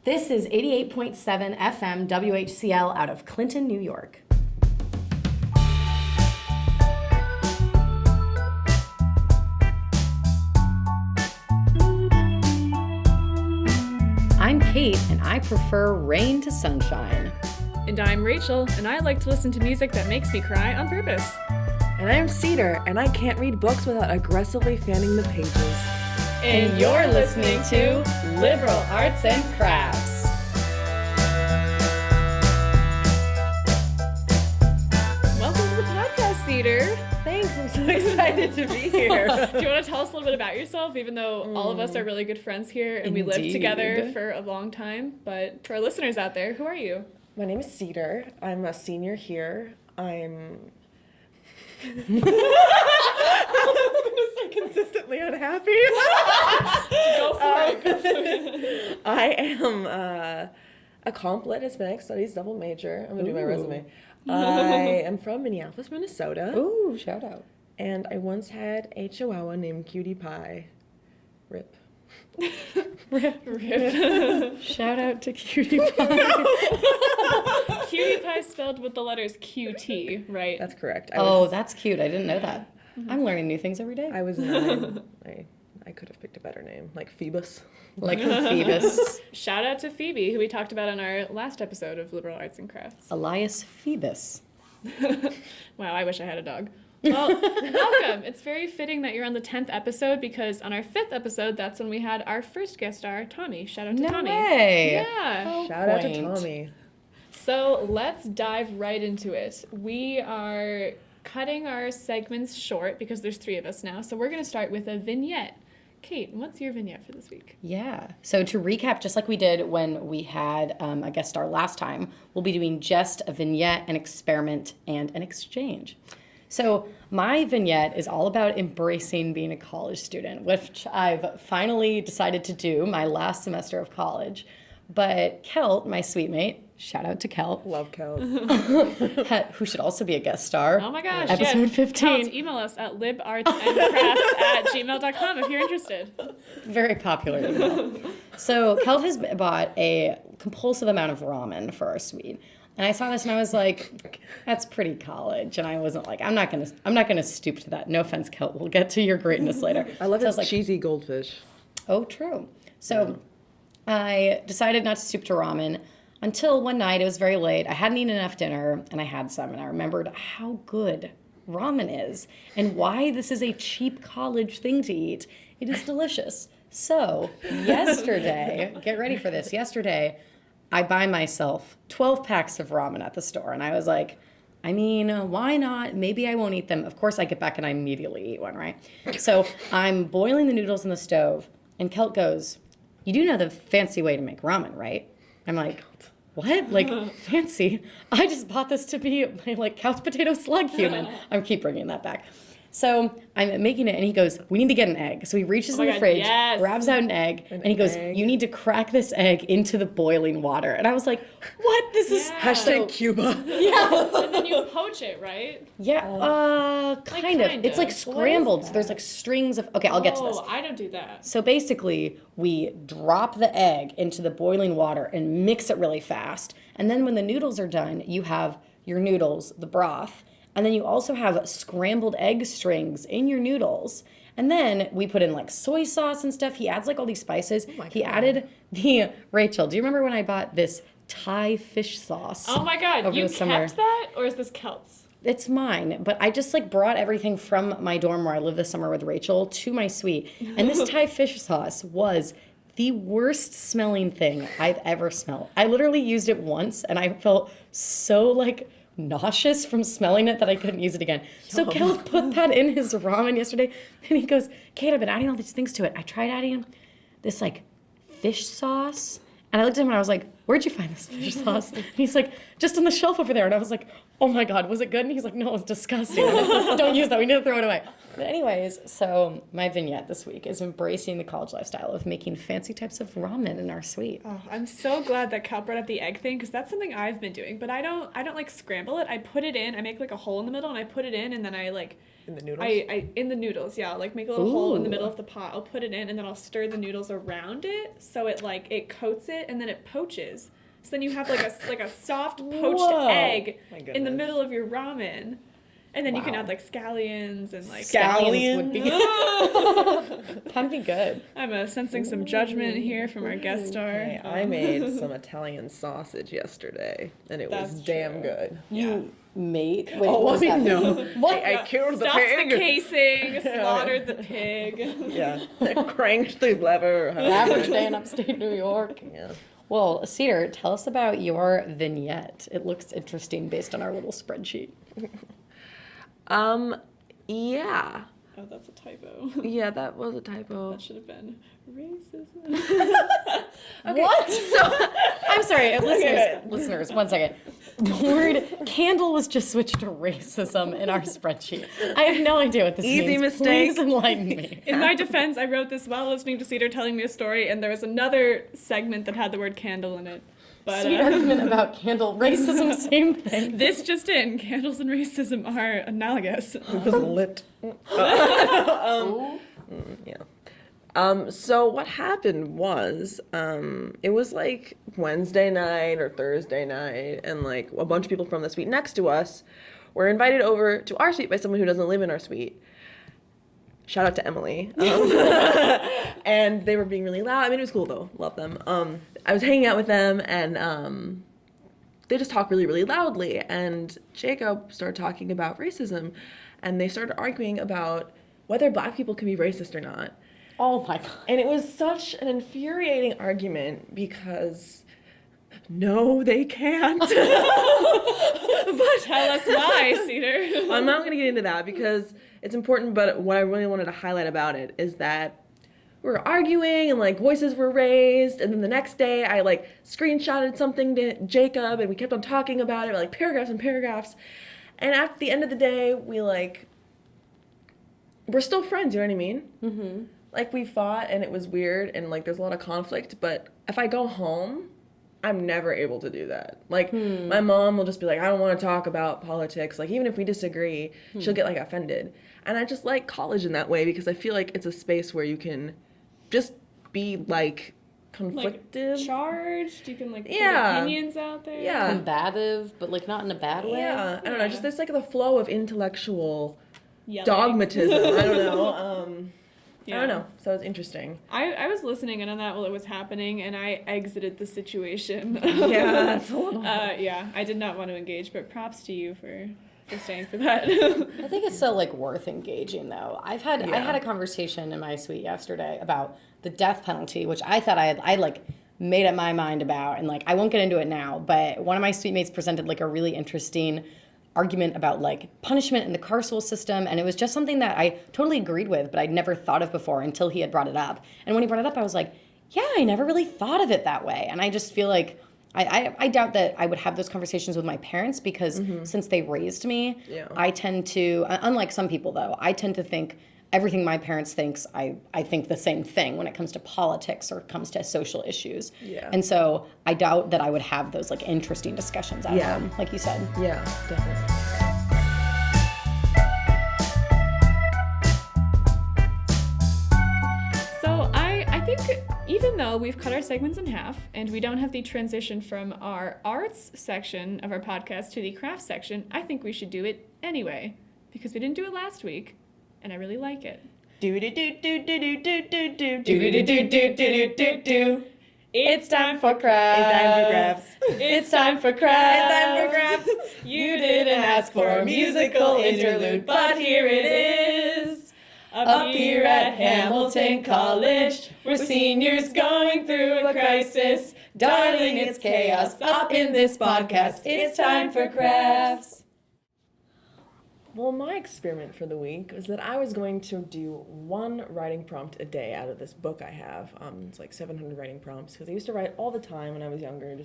This is 88.7 FM WHCL out of Clinton, New York. I'm Kate, and I prefer rain to sunshine. And I'm Rachel, and I like to listen to music that makes me cry on purpose. And I'm Cedar, and I can't read books without aggressively fanning the pages. And you're listening to Liberal Arts and Crafts. Welcome to the podcast, Cedar. Thanks, I'm so excited to be here. Do you want to tell us a little bit about yourself, even though all of us are really good friends here and we lived together for a long time? But for our listeners out there, who are you? My name is Cedar. I'm a senior here. I'm I was going to say consistently unhappy. Go for it. I am a comp lit Hispanic Studies double major. I'm going to do my resume. I am from Minneapolis, Minnesota. Ooh, shout out. And I once had a chihuahua named Cutie Pie. Rip. Rip. Shout out to Cutie Pie. Cutie Pie spelled with the letters QT, right? That's correct. That's cute. I didn't know that. I'm learning new things every day. I was 9. I could have picked a better name, like Phoebus. Like Phoebus. Shout out to Phoebe, who we talked about in our last episode of Liberal Arts and Crafts. Elias Phoebus. Wow, I wish I had a dog. Well, welcome. It's very fitting that you're on the 10th episode because on our 5th episode, that's when we had our first guest star, Tommy. Shout out to Tommy. Way. Yeah. Shout out to Tommy. So let's dive right into it. We are cutting our segments short because there's 3 of us now. So we're going to start with a vignette. Kate, what's your vignette for this week? Yeah. So to recap, just like we did when we had a guest star last time, we'll be doing just a vignette, an experiment, and an exchange. So my vignette is all about embracing being a college student, which I've finally decided to do my last semester of college. But Kelt, my sweet mate, shout out to Kelt. Love Kel. Who should also be a guest star. Oh my gosh, Episode yes. 15. Kelt, email us at libartsandcrafts@gmail.com if you're interested. Very popular email. So Kelt has bought a compulsive amount of ramen for our suite. And I saw this and I was like, that's pretty college. And I wasn't like, I'm not gonna stoop to that. No offense, Kelt. We'll get to your greatness later. I love his his cheesy goldfish. Oh, true. So I decided not to stoop to ramen until one night. It was very late. I hadn't eaten enough dinner and I had some. And I remembered how good ramen is and why this is a cheap college thing to eat. It is delicious. So yesterday, get ready for this. Yesterday, I buy myself 12 packs of ramen at the store. And I was like, I mean, why not? Maybe I won't eat them. Of course, I get back and I immediately eat one, right? So I'm boiling the noodles in the stove. And Kelt goes, you do know the fancy way to make ramen, right? I'm like, what? Like, fancy? I just bought this to be my, like, couch potato slug human. I keep bringing that back. So I'm making it, and he goes, we need to get an egg. So he reaches in the fridge, grabs out an egg, and he goes, you need to crack this egg into the boiling water. And I was like, what? This is... Hashtag Cuba. Yeah. And then you poach it, right? Yeah, kind of. It's like scrambled. So there's like strings of... Okay, I'll get to this. Oh, I don't do that. So basically, we drop the egg into the boiling water and mix it really fast. And then when the noodles are done, you have your noodles, the broth, and then you also have scrambled egg strings in your noodles. And then we put in like soy sauce and stuff. He adds like all these spices. He added the... Rachel, do you remember when I bought this Thai fish sauce? Oh my God, you kept that? Or is this Kelt's? It's mine, but I just like brought everything from my dorm where I lived this summer with Rachel to my suite. And this Thai fish sauce was the worst smelling thing I've ever smelled. I literally used it once and I felt so like nauseous from smelling it that I couldn't use it again. So Kel put that in his ramen yesterday and he goes, Kate, I've been adding all these things to it. I tried adding this like fish sauce. And I looked at him and I was like, where'd you find this fish sauce? And he's like, just on the shelf over there. And I was like, oh my God, was it good? And he's like, no, it was disgusting. Don't use that. We need to throw it away. But anyways, so my vignette this week is embracing the college lifestyle of making fancy types of ramen in our suite. Oh, I'm so glad that Cal brought up the egg thing because that's something I've been doing. But I don't like scramble it. I put it in. I make like a hole in the middle and I put it in and then I like In the noodles? I in the noodles, yeah. I'll, like, make a little hole in the Ooh. middle of the pot. I'll put it in, and then I'll stir the noodles around it, so it like it coats it, and then it poaches. So then you have like a soft poached Whoa. egg My in the goodness. middle of your ramen, and then you can Wow. add like scallions and like. Scallions would be That'd be good. I'm sensing some judgment here from our guest star. Hey, I made some Italian sausage yesterday, and it was That's damn true. good. You mate. Wait, Oh, what does that no. mean? What? I killed the Stuffed pig. the casing, slaughtered the pig. Yeah, cranked the lever. Average day in upstate New York. Yeah. Well, Cedar, tell us about your vignette. It looks interesting based on our little spreadsheet. Yeah. Oh, that's a typo. Yeah, that was a typo. That should have been racism. What? So, I'm sorry, listeners, 1 second. The word candle was just switched to racism in our spreadsheet. I have no idea what this Easy means. mistake. Please enlighten me. In my defense, I wrote this while listening to Cedar telling me a story, and there was another segment that had the word candle in it. But, Sweet argument about candle racism, same thing. This just in, candles and racism are analogous. It was lit. Yeah. So what happened was, it was like Wednesday night or Thursday night, and like a bunch of people from the suite next to us were invited over to our suite by someone who doesn't live in our suite. Shout out to Emily. And they were being really loud. I mean, it was cool though. Love them. I was hanging out with them, and they just talk really, really loudly. And Jacob started talking about racism, and they started arguing about whether black people can be racist or not. Oh my god. And it was such an infuriating argument because no, they can't. But Tell us why, Cedar. I'm not going to get into that because it's important, but what I really wanted to highlight about it is that we were arguing and like voices were raised, and then the next day I like screenshotted something to Jacob and we kept on talking about it, like paragraphs and paragraphs. And at the end of the day, we're still friends, you know what I mean? Mm-hmm. Like we fought and it was weird and like there's a lot of conflict, but if I go home, I'm never able to do that. Like my mom will just be like, I don't want to talk about politics. Like even if we disagree, she'll get like offended. And I just like college in that way because I feel like it's a space where you can just be like conflicted. Like, charged, you can like put Yeah. opinions out there. Yeah. Combative, but like not in a bad way. Yeah. I don't know. Just there's like the flow of intellectual Yelling. dogmatism. I don't know. Yeah. I don't know. So it's interesting. I was listening in on that while it was happening, and I exited the situation. Yeah, that's a little. Yeah, I did not want to engage, but props to you for staying for that. I think it's still like worth engaging though. I had a conversation in my suite yesterday about the death penalty, which I thought I like made up my mind about, and like I won't get into it now, but one of my suite mates presented like a really interesting argument about like punishment in the carceral system, and it was just something that I totally agreed with, but I'd never thought of before until he had brought it up. And when he brought it up, I was like, yeah, I never really thought of it that way. And I just feel like I doubt that I would have those conversations with my parents because since they raised me, Yeah. I tend to, unlike some people though, I tend to think everything my parents thinks, I think the same thing when it comes to politics or comes to social issues. Yeah. And so I doubt that I would have those like interesting discussions at Yeah. home, like you said. Yeah, definitely. So I think even though we've cut our segments in half and we don't have the transition from our arts section of our podcast to the crafts section, I think we should do it anyway because we didn't do it last week, and I really like it. It's time for crafts. It's time for crafts. You didn't ask for a musical interlude, but here it is. Up here at Hamilton College, we're seniors going through a crisis. Darling, it's chaos up in this podcast. It's time for crafts. Well, my experiment for the week was that I was going to do one writing prompt a day out of this book I have. It's like 700 writing prompts because I used to write all the time when I was younger.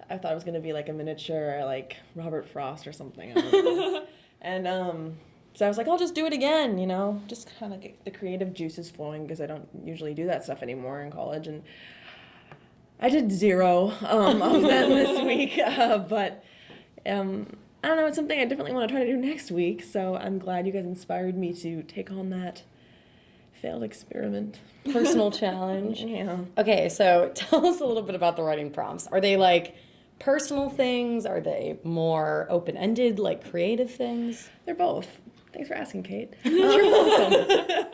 I thought it was going to be like a miniature, like Robert Frost or something. I don't know. And so I was like, I'll just do it again, you know, just kind of get the creative juices flowing because I don't usually do that stuff anymore in college. And I did 0 of them this week, but I don't know, it's something I definitely want to try to do next week, so I'm glad you guys inspired me to take on that failed experiment. Personal challenge. Yeah. Okay, so tell us a little bit about the writing prompts. Are they like personal things? Are they more open-ended, like creative things? They're both. Thanks for asking, Kate. You're welcome.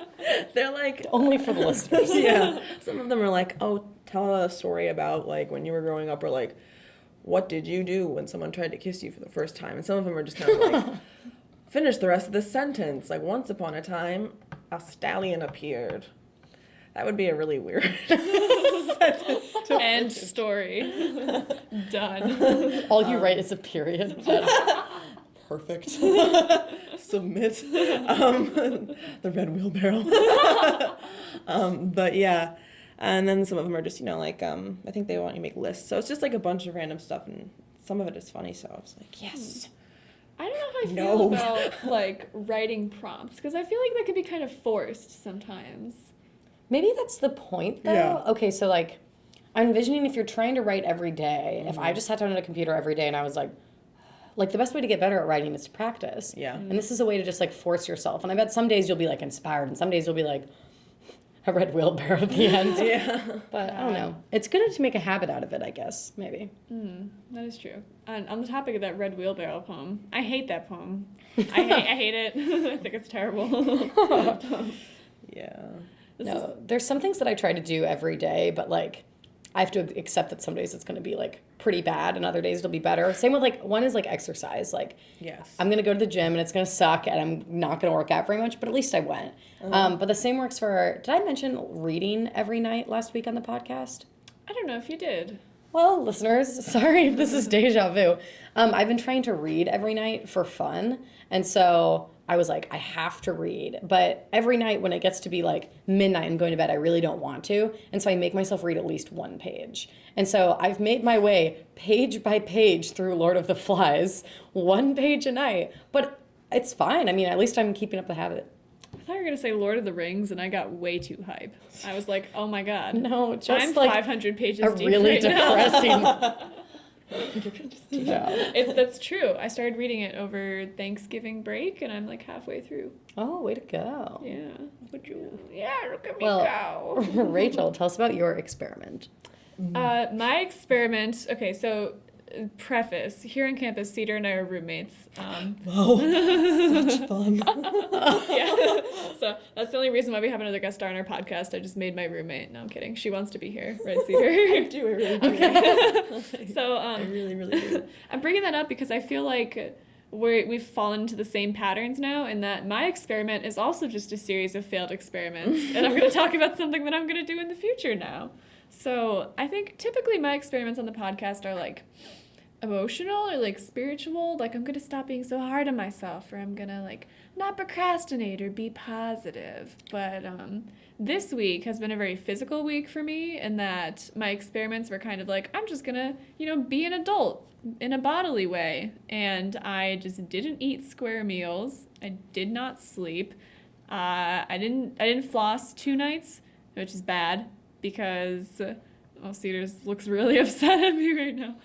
They're like, Only for the listeners. yeah. Some of them are like, oh, tell a story about like when you were growing up, or like, what did you do when someone tried to kiss you for the first time? And some of them are just kind of like, finish the rest of the sentence. Like, once upon a time, a stallion appeared. That would be a really weird sentence. End story. Done. All you write is a period. Perfect. Submit. The red wheelbarrow. But yeah. And then some of them are just, like, I think they want you to make lists. So it's just like a bunch of random stuff, and some of it is funny, so I was like, yes. I don't know how I feel about, like, writing prompts, because I feel like that could be kind of forced sometimes. Maybe that's the point, though. Yeah. Okay, so, like, I'm envisioning if you're trying to write every day, if I just sat down at a computer every day and I was like, the best way to get better at writing is to practice. Yeah. And this is a way to just, like, force yourself. And I bet some days you'll be, like, inspired, and some days you'll be, like, a red wheelbarrow at the end. Yeah. But I don't know. It's good to make a habit out of it, I guess, maybe. That is true. And on the topic of that red wheelbarrow poem, I hate that poem. I hate it. I think it's terrible. Yeah. No, there's some things that I try to do every day, but, like, I have to accept that some days it's going to be, like, pretty bad, and other days it'll be better. Same with, like, one is, like, exercise. Like, Yes. I'm going to go to the gym, and it's going to suck, and I'm not going to work out very much, but at least I went. But the same works for, did I mention reading every night last week on the podcast? I don't know if you did. Well, listeners, sorry if this is deja vu. I've been trying to read every night for fun, and so I was like, I have to read. But every night when it gets to be like midnight and going to bed, I really don't want to, and so I make myself read at least one page. And so I've made my way page by page through Lord of the Flies, one page a night. But it's fine. I mean, at least I'm keeping up the habit. I thought you were going to say Lord of the Rings, and I got way too hype. I was like, oh my god. No, just I'm like 500 pages a deep really right now. depressing. Yeah. That's true. I started reading it over Thanksgiving break, and I'm like halfway through. Oh, way to go. Yeah. Would you? Yeah, look at me Well, go. Rachel, tell us about your experiment. My experiment, okay, so preface, here on campus, Cedar and I are roommates. Whoa. Such fun. Yeah. So that's the only reason why we have another guest star on our podcast. I just made my roommate. No, I'm kidding. She wants to be here, right, Cedar? I really do. Okay. So I really, really do. I'm bringing that up because I feel like we've fallen into the same patterns now, and that my experiment is also just a series of failed experiments, and I'm going to talk about something that I'm going to do in the future now. So I think typically my experiments on the podcast are like emotional or like spiritual, like I'm going to stop being so hard on myself, or I'm going to like not procrastinate or be positive. But this week has been a very physical week for me, in that my experiments were kind of like, I'm just going to, be an adult in a bodily way. And I just didn't eat square meals. I did not sleep. I didn't floss 2 nights, which is bad because, Cedars looks really upset at me right now.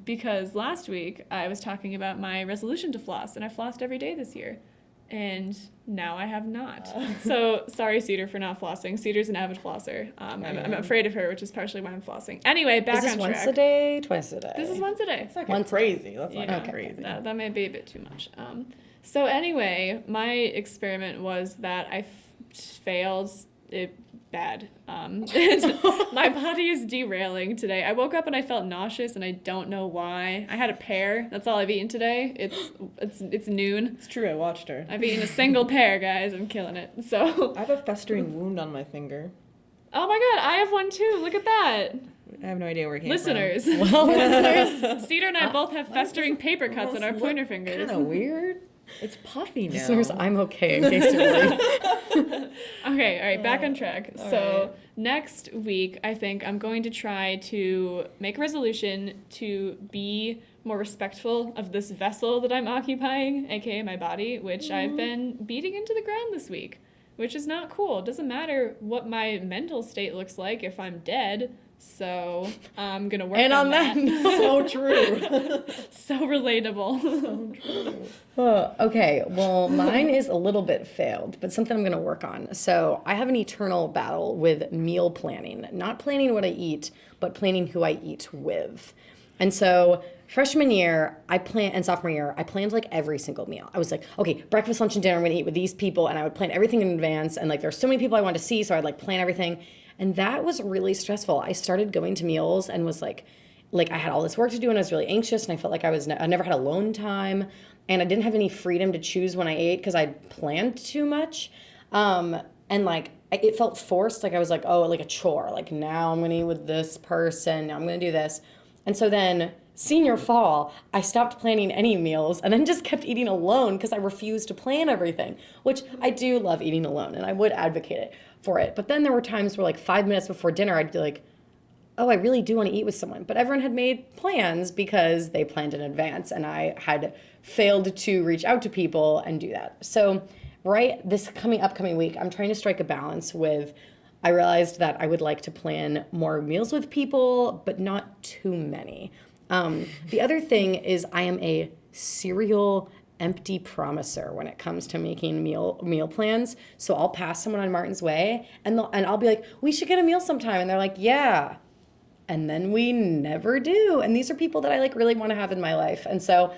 Because last week I was talking about my resolution to floss, and I flossed every day this year. And now I have not. So sorry, Cedar, for not flossing. Cedar's an avid flosser. I'm afraid of her, which is partially why I'm flossing. Anyway, back on track. Is this once a day, twice a day? This is once a day. It's like Once- crazy. That's not Yeah, crazy. that may be a bit too much. So anyway, my experiment was that I failed it bad. My body is derailing today. I woke up and I felt nauseous, and I don't know why. I had a pear. That's all I've eaten today. It's noon. It's true. I watched her. I've eaten a single pear, guys. I'm killing it. So, I have a festering wound on my finger. oh my god, I have one too. Look at that. I have no idea where it came Listeners. Well, Listeners, Cedar and I both have festering paper cuts on our pointer fingers. Kind of weird. It's puffy now. listeners, I'm okay in case you're worried. Okay, all right, back on track. So right. next week, I think I'm going to try to make a resolution to be more respectful of this vessel that I'm occupying, aka my body, which I've been beating into the ground this week, which is not cool. It doesn't matter what my mental state looks like if I'm dead. So I'm going to work And on that. So true. So relatable. Okay, well, mine is a little bit failed, but something I'm going to work on. So I have an eternal battle with meal planning, not planning what I eat, but planning who I eat with. And so freshman year, and sophomore year, I planned like every single meal. I was like, okay, breakfast, lunch, and dinner, I'm going to eat with these people, and I would plan everything in advance. And like, there's so many people I want to see, so I'd like plan everything. And that was really stressful. I started going to meals and was like I had all this work to do, and I was really anxious, and I felt like I never had alone time, and I didn't have any freedom to choose when I ate because I planned too much. And like it felt forced. Like I was like, oh, like a chore. Like now I'm gonna eat with this person. Now I'm gonna do this. And so then senior fall, I stopped planning any meals and then just kept eating alone because I refused to plan everything, which I do love eating alone, and I would advocate it for it. But then there were times where like 5 minutes before dinner, I'd be like, oh, I really do want to eat with someone. But everyone had made plans because they planned in advance, and I had failed to reach out to people and do that. So this upcoming week, I'm trying to strike a balance with, I realized that I would like to plan more meals with people, but not too many. The other thing is I am a serial empty promiser when it comes to making meal plans. So I'll pass someone on Martin's Way, and I'll be like, we should get a meal sometime. And they're like, yeah. And then we never do. And these are people that I like really want to have in my life. And so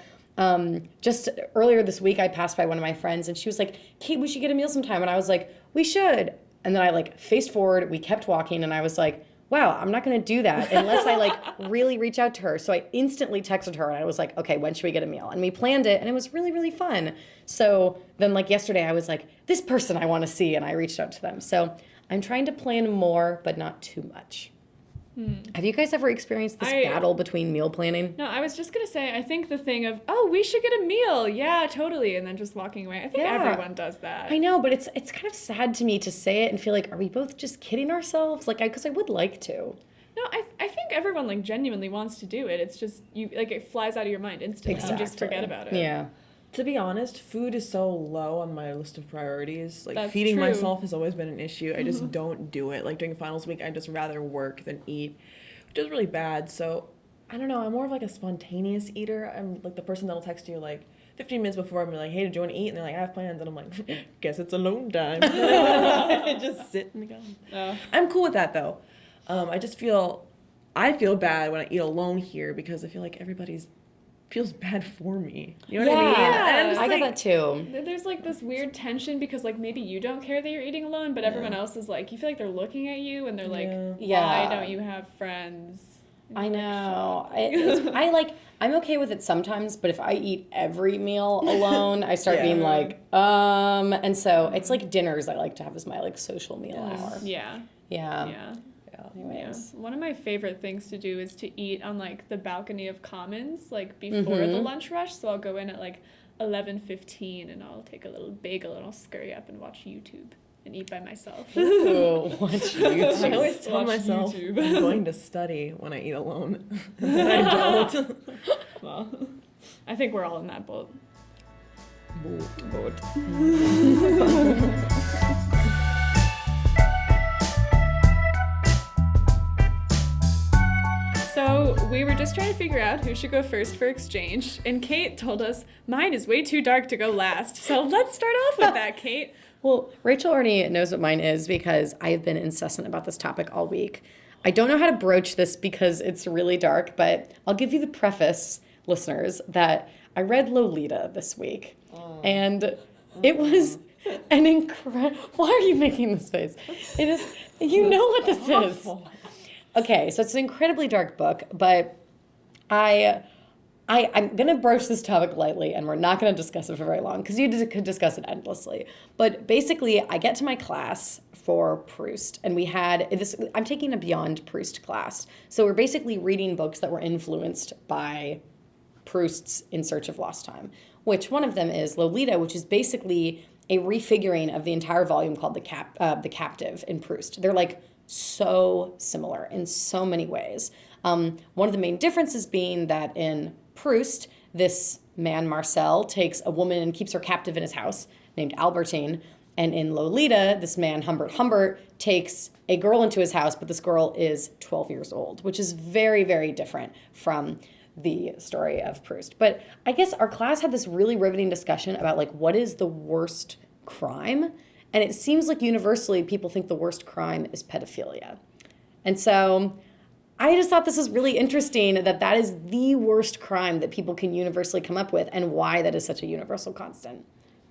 just earlier this week, I passed by one of my friends, and she was like, Kate, we should get a meal sometime. And I was like, we should. And then I like faced forward, we kept walking, and I was like, wow, I'm not going to do that unless I like really reach out to her. So I instantly texted her, and I was like, okay, when should we get a meal? And we planned it, and it was really, really fun. So then like yesterday, I was like, this person I want to see, and I reached out to them. So I'm trying to plan more, but not too much. Have you guys ever experienced this battle between meal planning? No, I was just going to say, I think the thing of, oh, we should get a meal. Yeah, totally. And then just walking away. I think everyone does that. I know, but it's kind of sad to me to say it and feel like, are we both just kidding ourselves? Like, because I would like to. No, I think everyone like genuinely wants to do it. It's just, it flies out of your mind instantly. Exactly. You just forget about it. Yeah. To be honest, food is so low on my list of priorities. Like, That's feeding true. myself has always been an issue. I just don't do it. Like, during finals week, I'd just rather work than eat, which is really bad. So, I don't know. I'm more of like a spontaneous eater. I'm like the person that'll text you like 15 minutes before and be like, hey, did you want to eat? And they're like, I have plans. And I'm like, guess it's alone time. Just sit and go. I'm cool with that, though. I feel bad when I eat alone here because I feel like everybody's feels bad for me. You know what I mean? Yeah. I get that too. There's like this weird tension because like maybe you don't care that you're eating alone, but everyone else is like, you feel like they're looking at you and they're like, why don't you have friends? I know. I'm okay with it sometimes, but if I eat every meal alone, I start being like, and so it's like dinners I like to have as my like social meal hour. Yeah. Anyways. Yeah. One of my favorite things to do is to eat on like the balcony of Commons, like before the lunch rush. So I'll go in at like 11:15 and I'll take a little bagel and I'll scurry up and watch YouTube and eat by myself. Ooh, watch YouTube. I always tell myself I'm going to study when I eat alone. And then I don't. Well, I think we're all in that boat. So we were just trying to figure out who should go first for exchange, and Kate told us mine is way too dark to go last. So let's start off with that, Kate. Well, Rachel already knows what mine is because I have been incessant about this topic all week. I don't know how to broach this because it's really dark, but I'll give you the preface, listeners, that I read Lolita this week. And it was an incredible... Why are you making this face? It is... You know what this is. Okay, so it's an incredibly dark book, but I'm going to broach this topic lightly, and we're not going to discuss it for very long, because you could discuss it endlessly. But basically, I get to my class for Proust, and we had this. I'm taking a Beyond Proust class. So we're basically reading books that were influenced by Proust's In Search of Lost Time, which one of them is Lolita, which is basically a refiguring of the entire volume called The Captive in Proust. They're like so similar in so many ways. One of the main differences being that in Proust, this man, Marcel, takes a woman and keeps her captive in his house named Albertine. And in Lolita, this man, Humbert, takes a girl into his house, but this girl is 12 years old, which is very, very different from the story of Proust. But I guess our class had this really riveting discussion about like what is the worst crime? And it seems like universally people think the worst crime is pedophilia. And so I just thought this was really interesting that is the worst crime that people can universally come up with and why that is such a universal constant.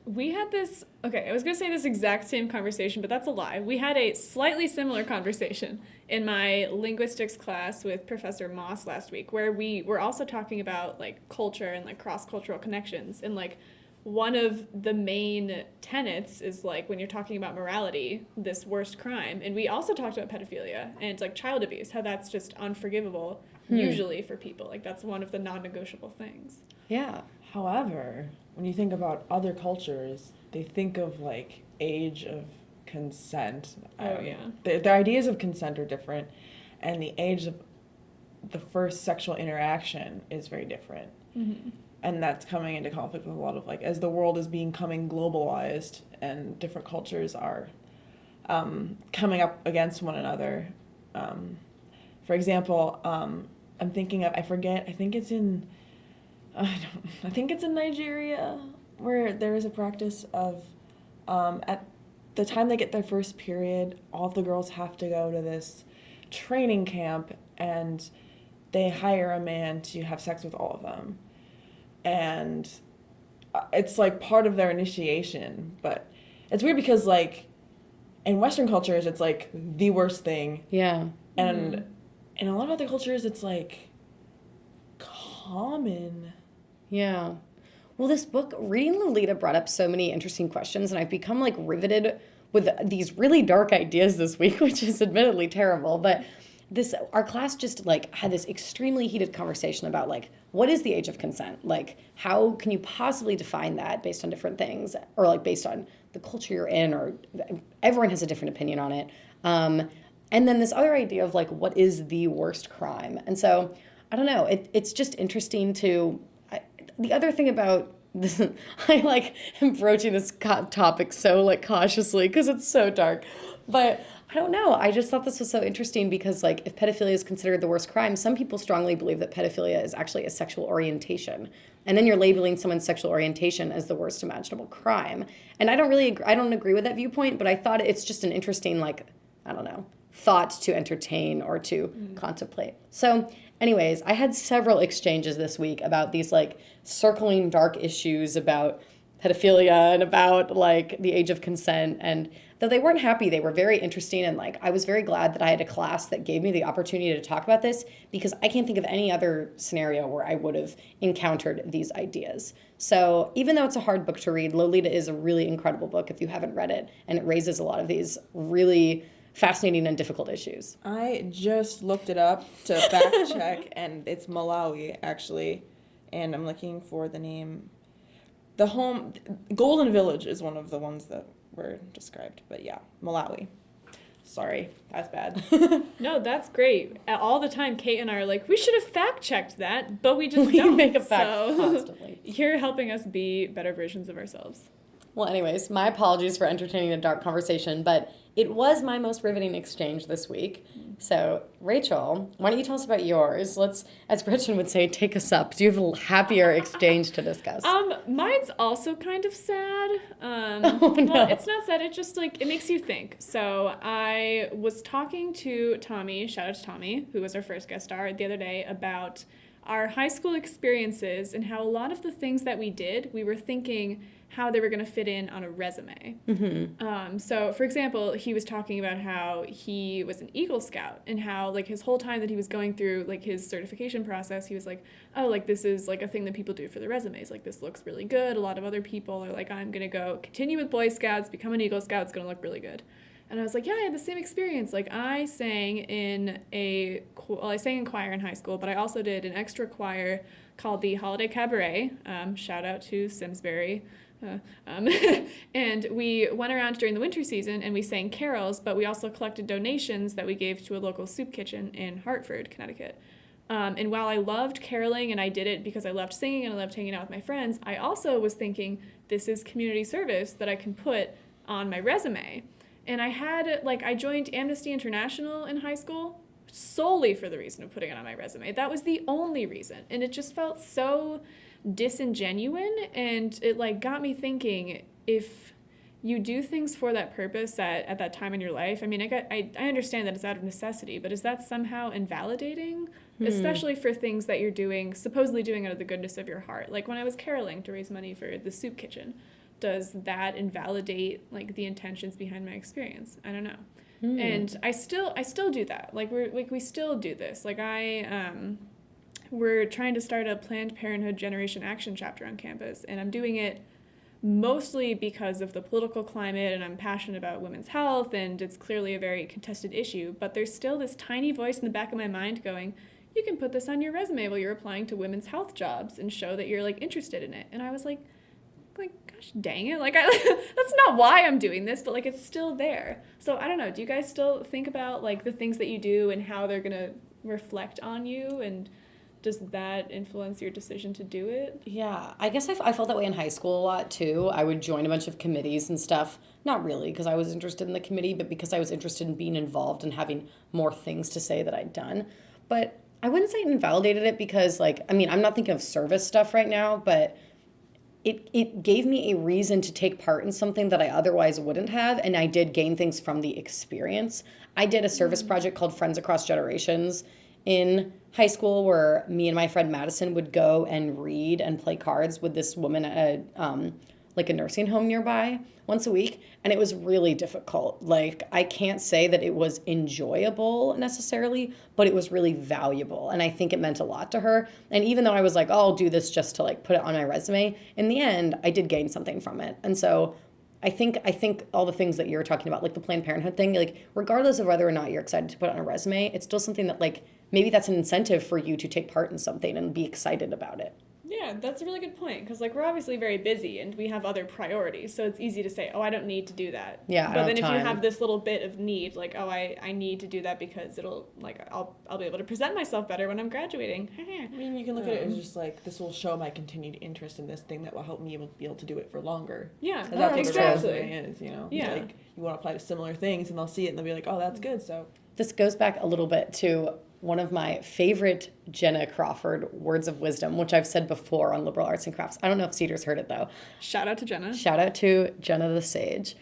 We had this, okay, I was going to say this exact same conversation, but that's a lie. We had a slightly similar conversation in my linguistics class with Professor Moss last week, where we were also talking about, like, culture and, like, cross-cultural connections. And, like, one of the main tenets is, like, when you're talking about morality, this worst crime. And we also talked about pedophilia and, like, child abuse, how that's just unforgivable, usually for people. Like, that's one of the non-negotiable things. Yeah. However, when you think about other cultures, they think of like age of consent. Yeah. Their ideas of consent are different, and the age of the first sexual interaction is very different. Mm-hmm. And that's coming into conflict with a lot of like, as the world is becoming globalized and different cultures are coming up against one another. For example, I'm thinking of, I think it's in Nigeria, where there is a practice of, at the time they get their first period, all of the girls have to go to this training camp, and they hire a man to have sex with all of them. And it's like part of their initiation, but it's weird because like in Western cultures, it's like the worst thing. Yeah. And in a lot of other cultures, it's like common. Yeah. Well, this book, reading Lolita, brought up so many interesting questions, and I've become like riveted with these really dark ideas this week, which is admittedly terrible. But our class just like had this extremely heated conversation about like, what is the age of consent? Like, how can you possibly define that based on different things, or like based on the culture you're in, or everyone has a different opinion on it. And then this other idea of like, what is the worst crime? And so, I don't know, it's just interesting to... The other thing about this, I like am broaching this topic so like cautiously because it's so dark, but I don't know. I just thought this was so interesting because like if pedophilia is considered the worst crime, some people strongly believe that pedophilia is actually a sexual orientation, and then you're labeling someone's sexual orientation as the worst imaginable crime. And I don't agree with that viewpoint, but I thought it's just an interesting like, I don't know, thought to entertain or to contemplate. So anyways, I had several exchanges this week about these like circling dark issues about pedophilia and about like the age of consent, and though they weren't happy, they were very interesting, and like I was very glad that I had a class that gave me the opportunity to talk about this, because I can't think of any other scenario where I would have encountered these ideas. So even though it's a hard book to read, Lolita is a really incredible book if you haven't read it, and it raises a lot of these really fascinating and difficult issues. I just looked it up to fact check, and it's Malawi, actually. And I'm looking for the name. Golden Village is one of the ones that were described. But yeah, Malawi. Sorry, that's bad. No, that's great. All the time, Kate and I are like, we should have fact-checked that, but we just We don't. make a fact constantly. You're helping us be better versions of ourselves. Well, anyways, my apologies for entertaining a dark conversation, but it was my most riveting exchange this week. So, Rachel, why don't you tell us about yours? Let's, as Gretchen would say, take us up. Do you have a happier exchange to discuss? Mine's also kind of sad. Oh, no. Well, it's not sad. It's just like, it makes you think. So I was talking to Tommy, shout out to Tommy, who was our first guest star the other day, about our high school experiences and how a lot of the things that we did, we were thinking how they were going to fit in on a resume. Mm-hmm. So, for example, he was talking about how he was an Eagle Scout and how, like, his whole time that he was going through, like, his certification process, he was like, oh, like, this is, like, a thing that people do for their resumes. Like, this looks really good. A lot of other people are like, I'm going to go continue with Boy Scouts, become an Eagle Scout. It's going to look really good. And I was like, yeah, I had the same experience. Like, I sang in choir in high school, but I also did an extra choir called the Holiday Cabaret. Shout out to Simsbury. And we went around during the winter season and we sang carols, but we also collected donations that we gave to a local soup kitchen in Hartford, Connecticut. And while I loved caroling and I did it because I loved singing and I loved hanging out with my friends, I also was thinking, this is community service that I can put on my resume. And I joined Amnesty International in high school solely for the reason of putting it on my resume. That was the only reason. And it just felt so disingenuous, and it like got me thinking, if you do things for that purpose at that time in your life, I mean, I understand that it's out of necessity, but is that somehow invalidating? Especially for things that you're supposedly doing out of the goodness of your heart. Like when I was caroling to raise money for the soup kitchen, does that invalidate like the intentions behind my experience? I don't know. And I still do that. We still do this. Like we're trying to start a Planned Parenthood Generation Action chapter on campus, and I'm doing it mostly because of the political climate, and I'm passionate about women's health, and it's clearly a very contested issue, but there's still this tiny voice in the back of my mind going, you can put this on your resume while you're applying to women's health jobs and show that you're like interested in it. And I was like, gosh dang it, that's not why I'm doing this, but like it's still there. So I don't know, do you guys still think about like the things that you do and how they're gonna reflect on you, and does that influence your decision to do it? Yeah, I guess I felt that way in high school a lot too. I would join a bunch of committees and stuff, not really because I was interested in the committee, but because I was interested in being involved and having more things to say that I'd done. But I wouldn't say it invalidated it because I'm not thinking of service stuff right now, but it gave me a reason to take part in something that I otherwise wouldn't have, and I did gain things from the experience. I did a service project called Friends Across Generations in high school where me and my friend Madison would go and read and play cards with this woman at a nursing home nearby once a week, and it was really difficult. Like, I can't say that it was enjoyable necessarily, but it was really valuable, and I think it meant a lot to her. And even though I was like, oh, I'll do this just to like put it on my resume, in the end, I did gain something from it. And so I think all the things that you're talking about, like the Planned Parenthood thing, like regardless of whether or not you're excited to put it on a resume, it's still something that like maybe that's an incentive for you to take part in something and be excited about it. Yeah, that's a really good point, because like we're obviously very busy and we have other priorities, so it's easy to say, oh, I don't need to do that. Yeah, but then if you have this little bit of need, like, oh, I need to do that because it'll like I'll be able to present myself better when I'm graduating. I mean, you can look at it as just like, this will show my continued interest in this thing that will help me be able to do it for longer. Yeah, And that's what a exactly. resume is, you know. Yeah. Like, you want to apply to similar things, and they'll see it and they'll be like, oh, that's good. So This goes back a little bit to one of my favorite Jenna Crawford words of wisdom, which I've said before on Liberal Arts and Crafts. I don't know if Cedar's heard it, though. Shout out to Jenna. Shout out to Jenna the Sage.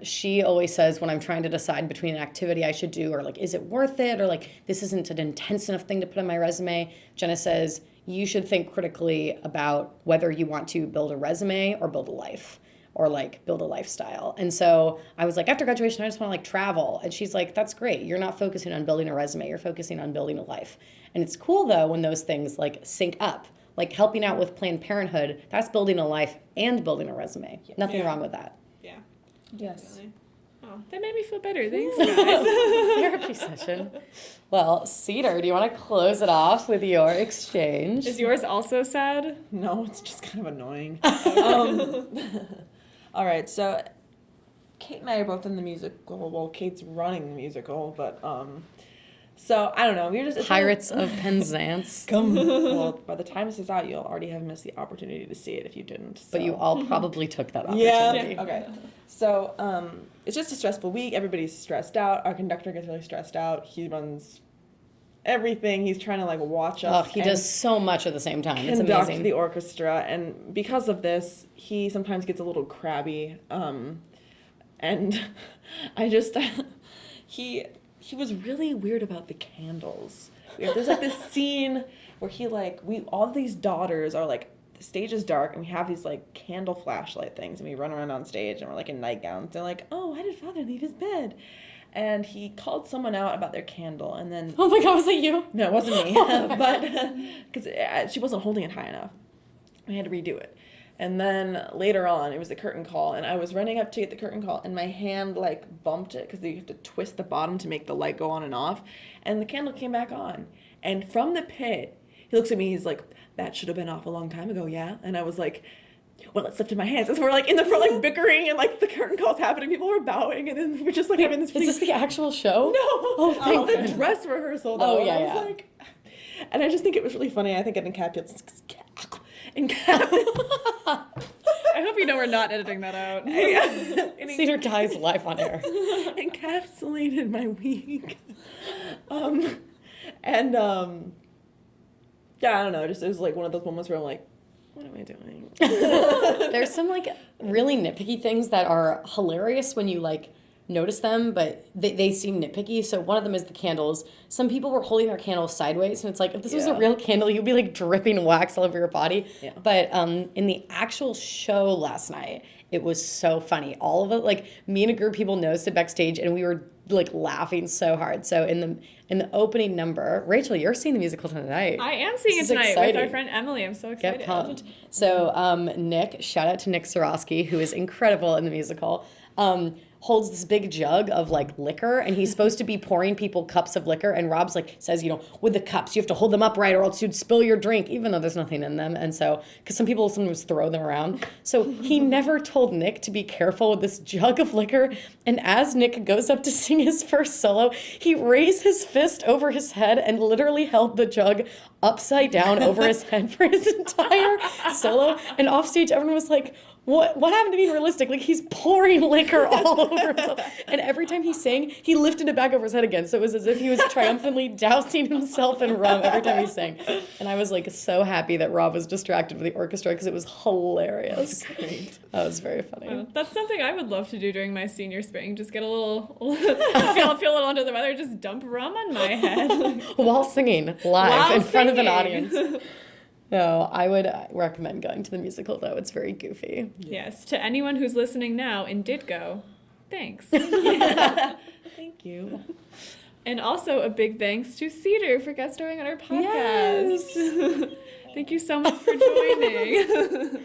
She always says when I'm trying to decide between an activity I should do or like, is it worth it? Or like, this isn't an intense enough thing to put on my resume. Jenna says, you should think critically about whether you want to build a resume or build a life, or like build a lifestyle. And so I was like, after graduation, I just want to like travel. And she's like, that's great. You're not focusing on building a resume. You're focusing on building a life. And it's cool though when those things like sync up, like helping out with Planned Parenthood, that's building a life and building a resume. Yeah. Nothing wrong with that. Yeah. yes. Definitely. Oh, that made me feel better. Thanks, guys. Therapy session. Well, Cedar, do you want to close it off with your exchange? Is yours also sad? No, it's just kind of annoying. All right, so Kate and I are both in the musical. Well, Kate's running the musical, but so I don't know. We're just Pirates of Penzance. Come. Well, by the time this is out, you'll already have missed the opportunity to see it if you didn't. So. But you all probably took that opportunity. Yeah. Okay. So it's just a stressful week. Everybody's stressed out. Our conductor gets really stressed out. He runs everything. He's trying to like watch us. Oh, he does so much at the same time. It's conduct amazing. the orchestra, and because of this, he sometimes gets a little crabby. And I just he was really weird about the candles. There's like this scene where all of these daughters are like, the stage is dark and we have these like candle flashlight things and we run around on stage and we're like in nightgowns. They're like, oh, why did father leave his bed? And he called someone out about their candle, and then... Oh my God, was it you? No, it wasn't me. But, because she wasn't holding it high enough. I had to redo it. And then later on, it was the curtain call, and I was running up to get the curtain call, and my hand, like, bumped it, because you have to twist the bottom to make the light go on and off, and the candle came back on. And from the pit, he looks at me, he's like, that should have been off a long time ago, yeah? And I was like... well, it slipped in my hands. So we're like in the front, like bickering, and like the curtain call's happening. People were bowing, and then we're just like having this. Is this the actual show? No, Oh, thank the God. dress rehearsal. Though. Oh, yeah, I was yeah. like, and I just think it was really funny. I think in Capulet, I I hope you know we're not editing that out. Cedar dies live on air. Encapsulated my week. Yeah, I don't know. Just it was like one of those moments where I'm like, what am I doing? There's some like really nitpicky things that are hilarious when you like notice them, but they seem nitpicky. So one of them is the candles. Some people were holding their candles sideways, and it's like, if this was a real candle, you'd be like dripping wax all over your body. Yeah. But in the actual show last night, it was so funny. All of it, like me and a group of people noticed it backstage, and we were like laughing so hard. So in the opening number, Rachel, you're seeing the musical tonight. I am seeing it tonight with our friend Emily. I'm so excited. Get pumped. So Nick, shout out to Nick Sarosky, who is incredible in the musical. Holds this big jug of like liquor, and he's supposed to be pouring people cups of liquor, and Rob's like says, you know, with the cups you have to hold them upright or else you'd spill your drink, even though there's nothing in them. And so because some people sometimes throw them around, so he never told Nick to be careful with this jug of liquor. And as Nick goes up to sing his first solo, he raised his fist over his head and literally held the jug upside down over his head for his entire solo. And off stage everyone was like, what happened to being realistic? Like, he's pouring liquor all over himself. And every time he sang, he lifted it back over his head again. So it was as if he was triumphantly dousing himself in rum every time he sang. And I was, like, so happy that Rob was distracted with the orchestra because it was hilarious. That's great. That was very funny. That's something I would love to do during my senior spring. Just get a little, feel a little under the weather, just dump rum on my head. While singing live in front of an audience. No, I would recommend going to the musical, though. It's very goofy. Yes. To anyone who's listening now and did go, thanks. Thank you. And also a big thanks to Cedar for guest starring on our podcast. Yes. Thank you so much for joining.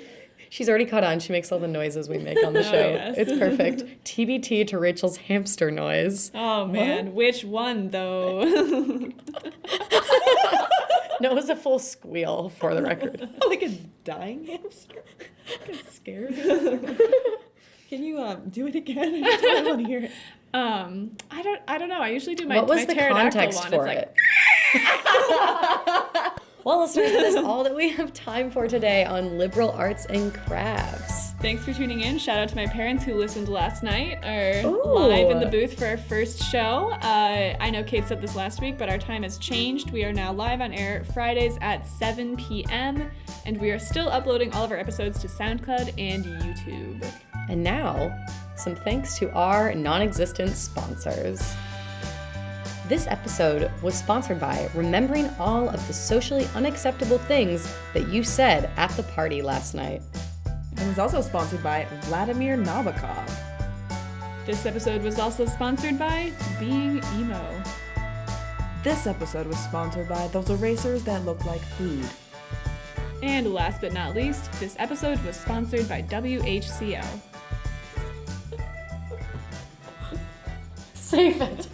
She's already caught on. She makes all the noises we make on the show. Yes. It's perfect. TBT to Rachel's hamster noise. Oh, man. What? Which one, though? No, it was a full squeal, for the record. Like a dying hamster? Like a scared hamster? Can you do it again? I just want to hear it. I don't know. I usually do my What was the context one. for it? Well, listeners, that is all that we have time for today on Liberal Arts and Crafts. Thanks for tuning in. Shout out to my parents who listened last night, or live in the booth for our first show. I know Kate said this last week, but our time has changed. We are now live on air Fridays at 7 p.m., and we are still uploading all of our episodes to SoundCloud and YouTube. And now, some thanks to our non-existent sponsors. This episode was sponsored by remembering all of the socially unacceptable things that you said at the party last night. It was also sponsored by Vladimir Nabokov. This episode was also sponsored by Being Emo. This episode was sponsored by those erasers that look like food. And last but not least, this episode was sponsored by WHCL. Save it.